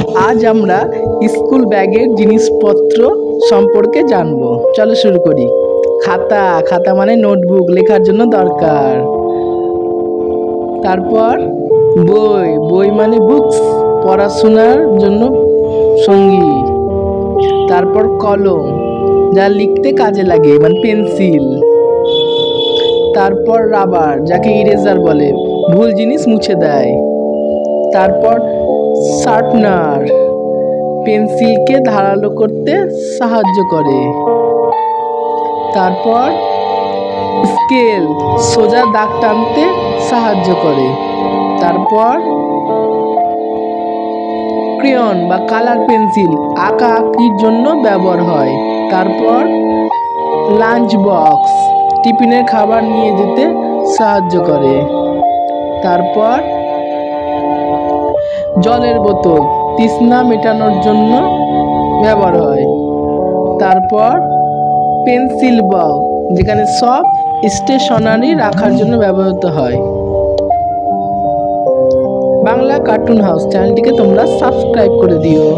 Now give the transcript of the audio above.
আজ আমরা স্কুল ব্যাগের জিনিসপত্র সম্পর্কে জানবো। চলো শুরু করি। খাতা, খাতা মানে নোটবুক, লেখার জন্য দরকার। তারপর বই, বই মানে বুকস, পড়াশোনার জন্য সঙ্গী। তারপর কলম, যা লিখতে কাজে লাগে, মানে পেন্সিল। তারপর রাবার, যাকে ইরেজার বলে, ভুল জিনিস মুছে দেয়। তারপর শার্পনার, পেন্সিলকে ধারালো করতে সাহায্য করে। তারপর স্কেল, সোজা দাগ টানতে সাহায্য করে। তারপর ক্রেয়ন বা কালার পেন্সিল, আঁকা আঁকির জন্য ব্যবহার হয়। তারপর লাঞ্চ বক্স, টিফিনের খাবার নিয়ে যেতে সাহায্য করে। তারপর জলের বোতল, তৃষ্ণা মেটানোর জন্য ব্যবহার হয়। তারপর পেন্সিল বক্স, যেখানে সব স্টেশনারি রাখার জন্য ব্যবহৃত হয়। বাংলা কার্টুন হাউস চ্যানেলটিকে তোমরা সাবস্ক্রাইব করে দিও।